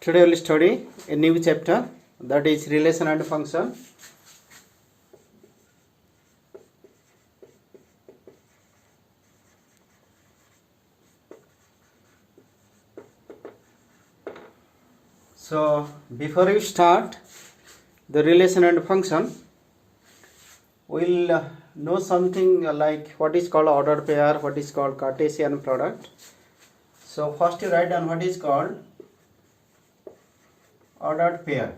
Today we will study a new chapter, that is relation and function. So before we start the relation and function, we will know something like what is called ordered pair, what is called Cartesian product. So first you write down what is called ordered pair.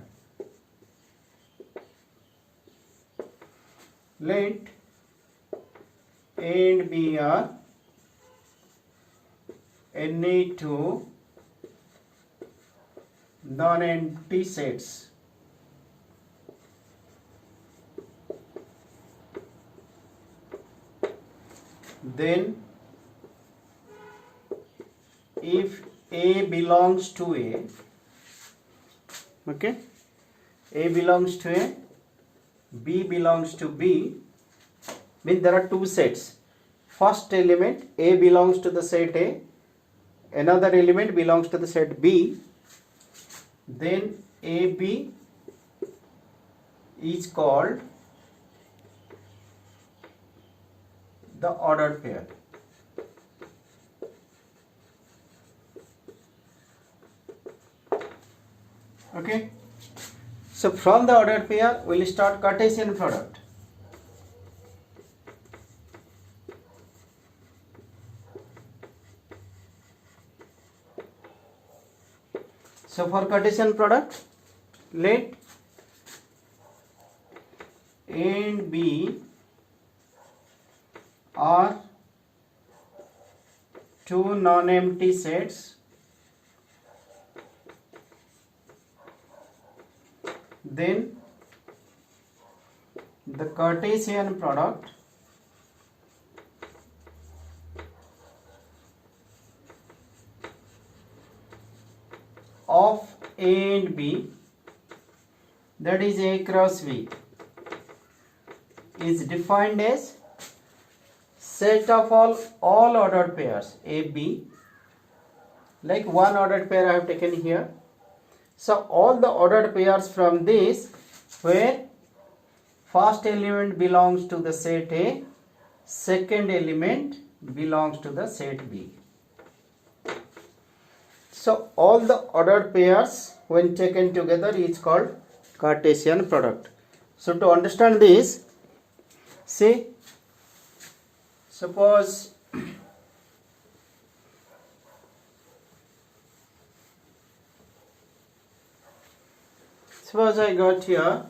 Let A and B are any two non-empty sets. Then if A belongs to A, okay, A belongs to A, B belongs to B, means there are two sets. First element A belongs to the set A, another element belongs to the set B, then AB is called the ordered pair. Okay, so from the ordered pair we will start Cartesian product. So for Cartesian product, let A and B are two non-empty sets. Then the Cartesian product of A and B, that is A cross B, is defined as set of all ordered pairs AB, like one ordered pair I have taken here. So all the ordered pairs from this, where first element belongs to the set A, second element belongs to the set B. So all the ordered pairs when taken together is called Cartesian product. So to understand this, see, suppose I got here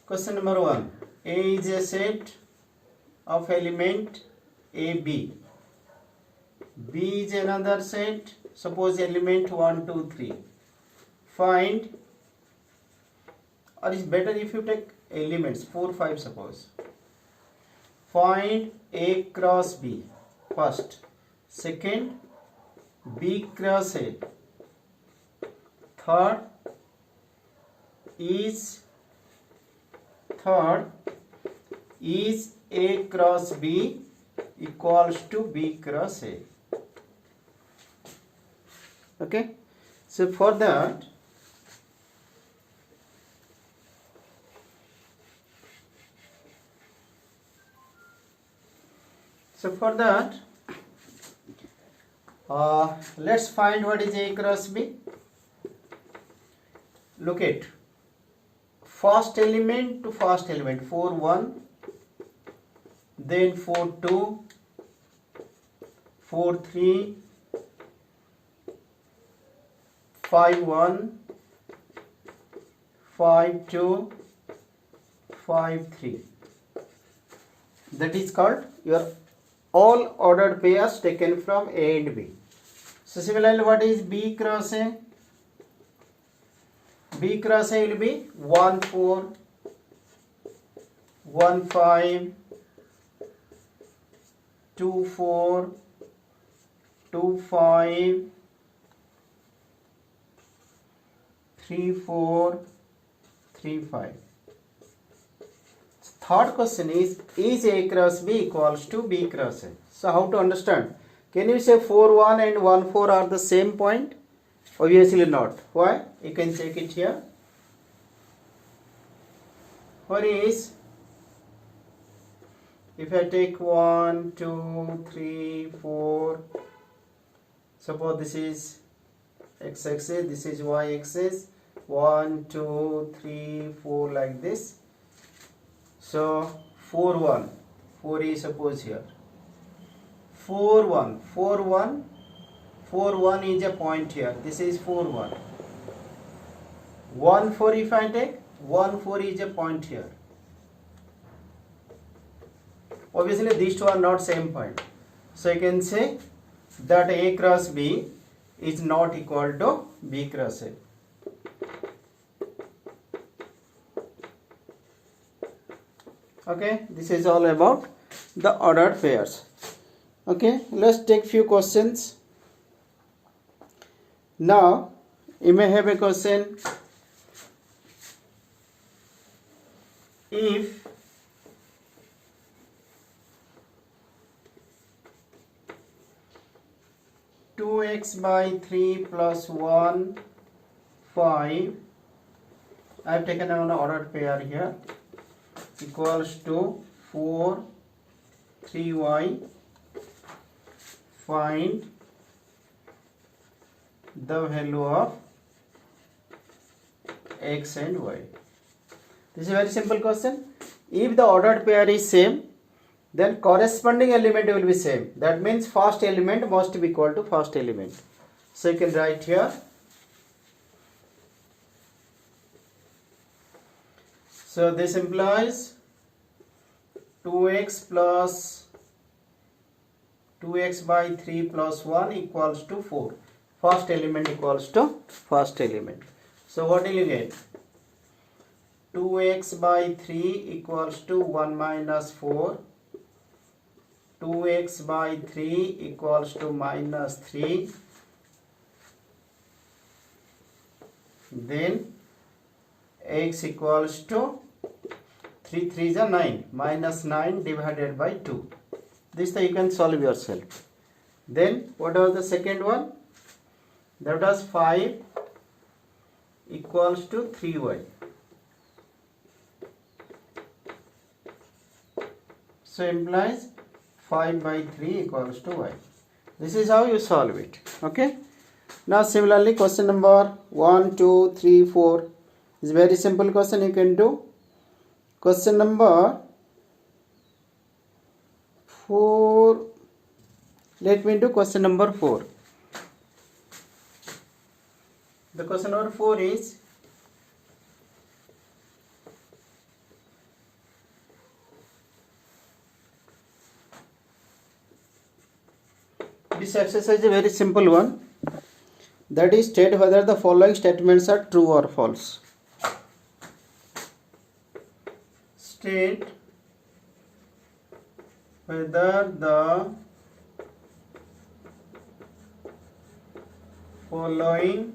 question number 1. A is a set of element AB. B is another set, suppose element 1, 2, 3. Find, or is better if you take elements 4, 5 suppose. Find A cross B first, second B cross A, third is A cross B equals to B cross A. Okay, so for that let's find what is A cross B. Look at first element to first element, 4, 1, then 4, 2, 4, 3, 5, 1, 5, 2, 5, 3. That is called your all ordered pairs taken from A and B. So similarly, what is B cross A? B cross A will be 1, 4, 1, 5, 2, 4, 2, 5, 3, 4, 3, 5. Third question is A cross B equals to B cross A? So how to understand? Can you say 4, 1 and 1, 4 are the same point? Obviously not. Why? You can check it here. What is, if I take 1, 2, 3, 4, suppose this is x-axis, this is y-axis, 1, 2, 3, 4 like this. So 4, 1, 4 is suppose here. 4, 1, 4, 1, 4, 1 is a point here. This is 4, 1. 1, 4 if I take, 1, 4 is a point here. Obviously these two are not same point. So you can say that A cross B is not equal to B cross A. Okay, this is all about the ordered pairs. Okay, let's take few questions. Now you may have a question. If two x by 3 plus 1, 5, I have taken an ordered pair here, equals to 4, 3y, find the value of x and y. This is a very simple question. If the ordered pair is same, then corresponding element will be same. That means first element must be equal to first element. So you can write here. So this implies 2x plus 2x by 3 plus 1 equals to 4. First element equals to first element. So what will you get? 2x by 3 equals to 1 minus 4. 2x by 3 equals to minus 3. Then x equals to 3 3 is a 9. Minus 9 divided by 2. This you can solve yourself. Then what was the second one? That was 5 equals to 3y. So implies 5 by 3 equals to y. This is how you solve it. Okay. Now similarly question number 1, 2, 3, 4 is very simple question you can do. Question number 4. Let me do question number 4. The question number 4 is this exercise is a very simple one. That is, state whether the following statements are true or false. State whether the following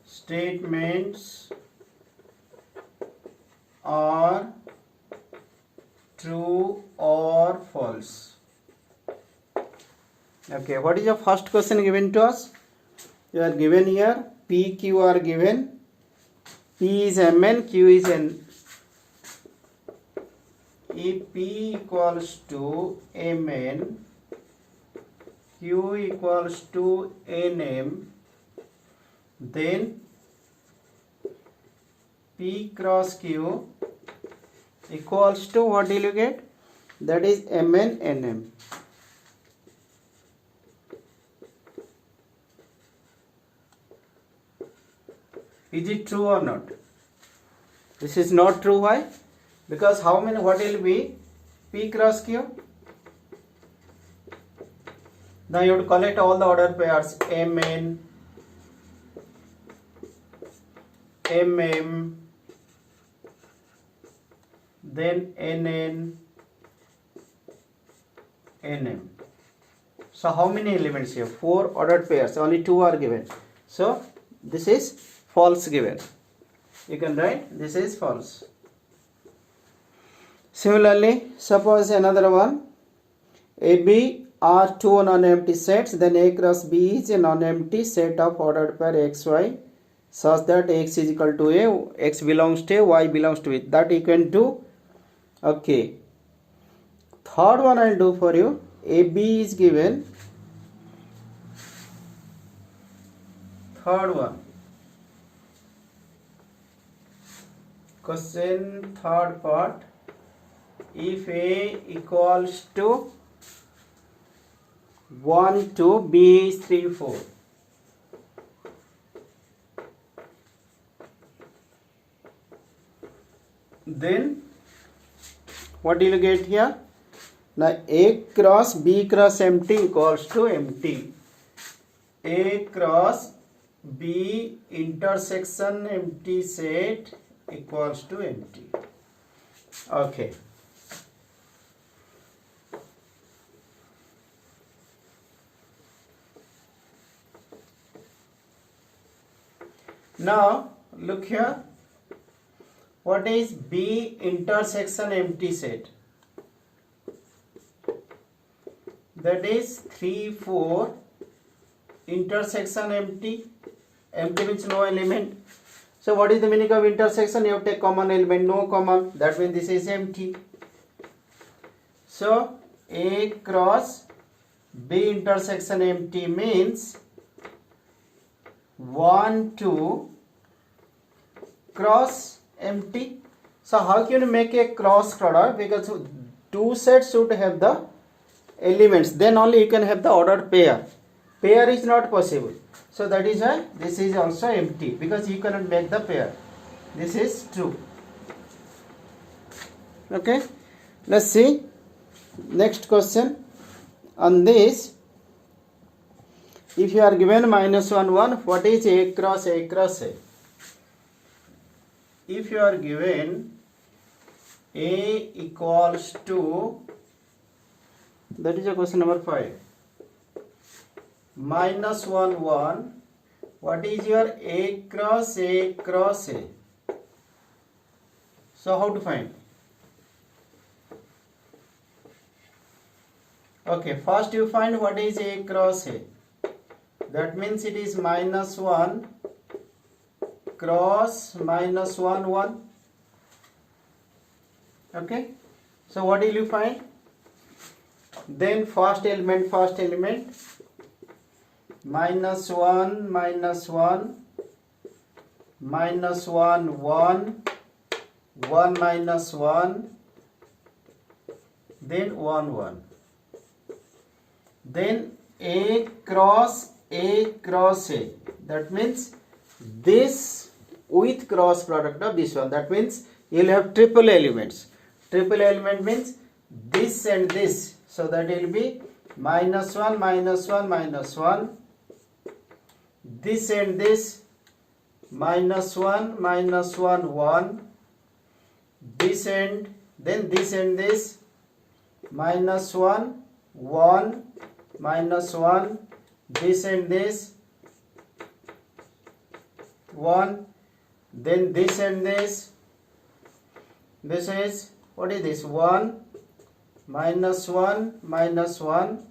statements are true or false. Okay, what is your first question given to us? You are given here P, Q are given. P is Mn, Q is N. If P equals to Mn, Q equals to Nm, then P cross Q equals to what will you get? That is Mn, Nm. Is it true or not? This is not true. Why? Because how many, what will be P cross Q? Now you have to collect all the ordered pairs Mn, Mm, then Nn, Nm. So how many elements here? 4 ordered pairs, only 2 are given. So this is false given. You can write this is false. Similarly, suppose another one, AB are two non-empty sets, then A cross B is a non-empty set of ordered pair xy such that x is equal to A, x belongs to A, y belongs to it. That you can do. Okay. Third one I'll do for you. AB is given. Third one. Question third part. If A equals to 1, 2, B is 3, 4. Then what do you get here? Now A cross B cross empty equals to empty. A cross B intersection empty set equals to empty. Okay. Now look here. What is B intersection empty set? That is 3, 4 intersection empty. Empty means no element. So what is the meaning of intersection? You have to take common element, no common. That means this is empty. So A cross B intersection empty means 1, 2 cross empty. So how can you make a cross product? Because two sets should have the elements, then only you can have the ordered pair. Pair is not possible. So that is why this is also empty, because you cannot make the pair. This is true. Okay. Let's see. Next question. On this, if you are given minus 1, 1, what is A cross A cross A? If you are given A equals to, that is a question number 5, minus 1, 1, what is your A cross A cross A? So how to find? Okay, first you find what is A cross A. That means it is minus 1 cross minus 1, 1. Okay. So what will you find? Then first element, minus 1, minus 1, minus 1, 1, 1 minus 1, then 1, 1. Then A cross A. That means this with cross product of this one. That means you will have triple elements. Triple element means this and this. So that will be minus 1, minus 1, minus 1. This and this, minus 1, minus 1, 1. This and then this and this, minus 1, 1, minus 1. This and this, 1. Then this and this. This is, what is this? 1, minus 1, minus 1.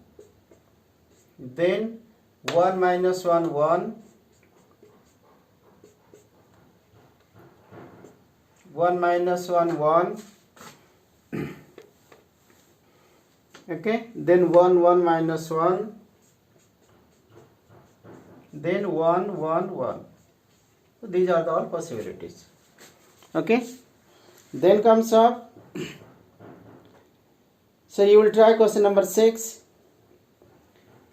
Then 1 minus 1, 1. 1 minus 1, 1. Okay. Then 1, 1 minus 1. Then 1, 1, 1. So these are the all possibilities. Okay. Then comes up. So you will try question number 6.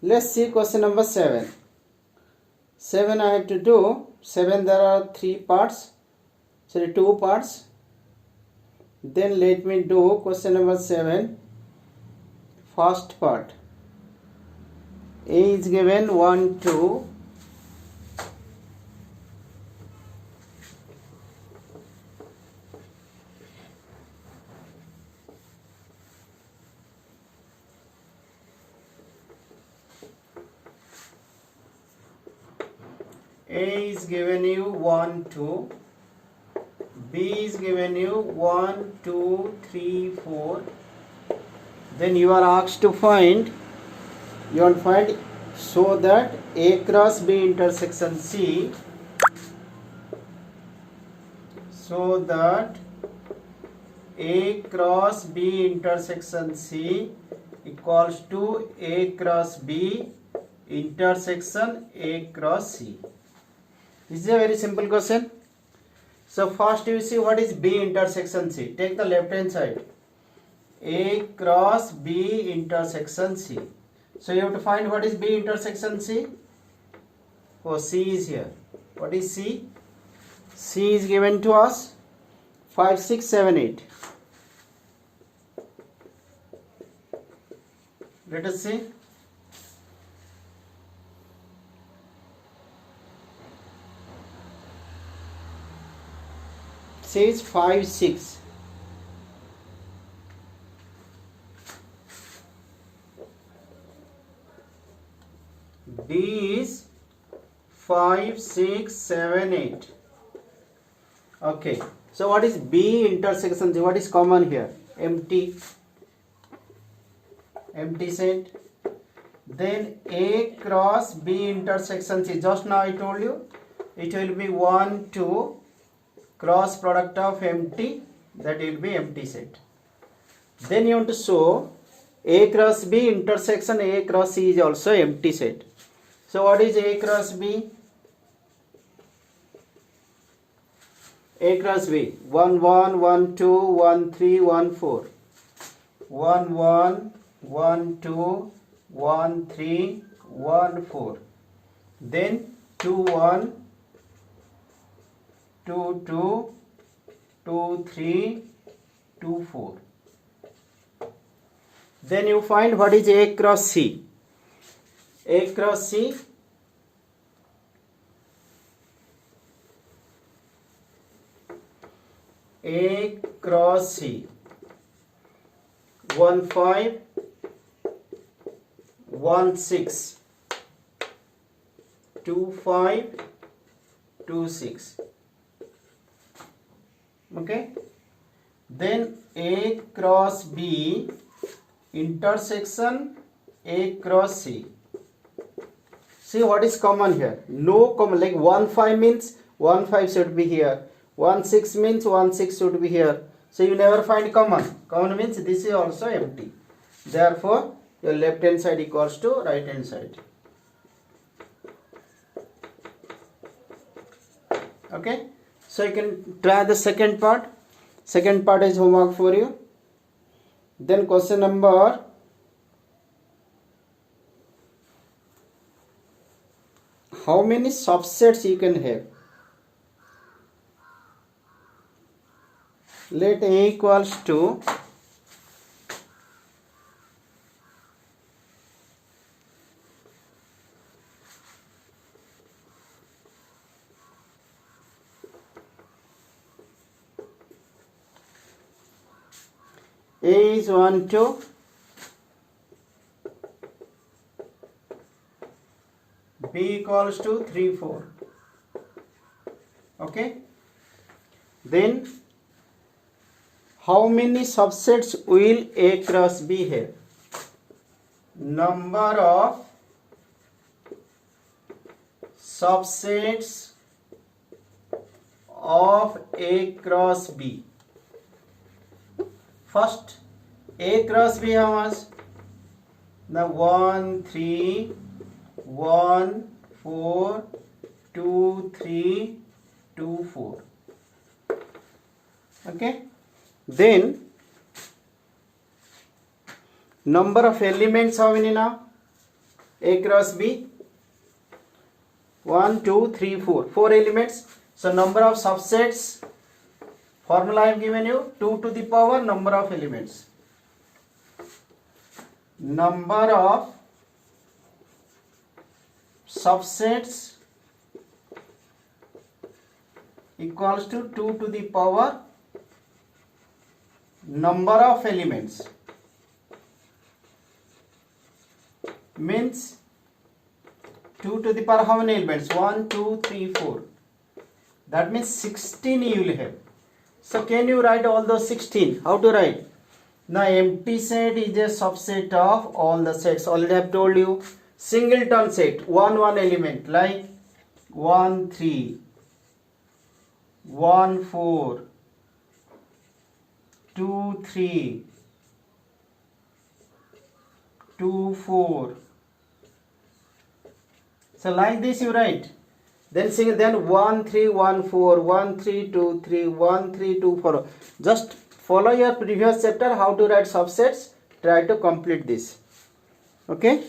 Let's see question number 7. 7 I have to do. 7 there are 3 parts. Sorry, 2 parts. Then let me do question number 7. First part. A is given 1, 2. A is given you 1, 2. B is given you 1, 2, 3, 4. Then you are asked to find You want to find so that A cross B intersection C, so that A cross B intersection C equals to A cross B intersection A cross C. This is a very simple question. So first you see what is B intersection C. Take the left hand side. A cross B intersection C. So you have to find what is B intersection C. Oh, C is here. What is C? C is given to us 5, 6, 7, 8. Let us see. C is 5, 6. D is 5, 6, 7, 8. Okay. So what is B intersection C? What is common here? Empty. Empty set. Then A cross B intersection C. Just now I told you it will be 1, 2 cross product of empty. That will be empty set. Then you want to show A cross B intersection A cross C is also empty set. So what is A cross B? A cross B 1, 1, 1, 2, 1, 3, 1, 4. 1, 1, 1, 2, 1, 3, 1, 4. Then 2, 1, 2, 2, 2, 3, 2, 4. Then you find what is A cross C. A cross C A cross C 1, 5, 1, 6, 2, 5, 2, 6. Okay. Then A cross B intersection A cross C. See what is common here? No common. Like 1, 5 means 1, 5 should be here. 1, 6 means 1, 6 should be here. So you never find common. Common means this is also empty. Therefore, your left hand side equals to right hand side. Okay. So you can try the second part. Second part is homework for you. Then question number 5. How many subsets you can have? Let A equals to A is 1, 2. B equals to 3, 4. Okay. Then how many subsets will A cross B have? Number of subsets of A cross B. First, A cross B how much? The 1, 3, 1, 4, 2, 3, 2, 4. Okay. Then number of elements how many now? A cross B 1, 2, 3, 4. 4 elements. So number of subsets, formula I have given you, 2 to the power number of elements. Number of subsets equals to 2 to the power number of elements. Means 2 to the power how many elements? 1, 2, 3, 4. That means 16 you will have. So can you write all those 16? How to write? Now empty set is a subset of all the sets. Already I have told you. Singleton set, one element like 1 3, 1 4, 2 3, 2 4. So like this you write. Then 1 3 1 4, 1 3 2 3, 1 3 2 4. Just follow your previous chapter how to write subsets. Try to complete this. Okay.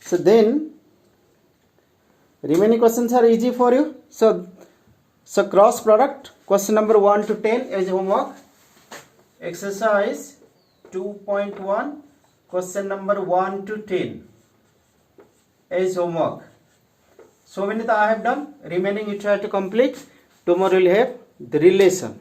So then remaining questions are easy for you. So cross product, question number 1 to 10 is homework. Exercise 2.1, question number 1 to 10 is homework. So many I have done. Remaining you try to complete. Tomorrow we will have the relation.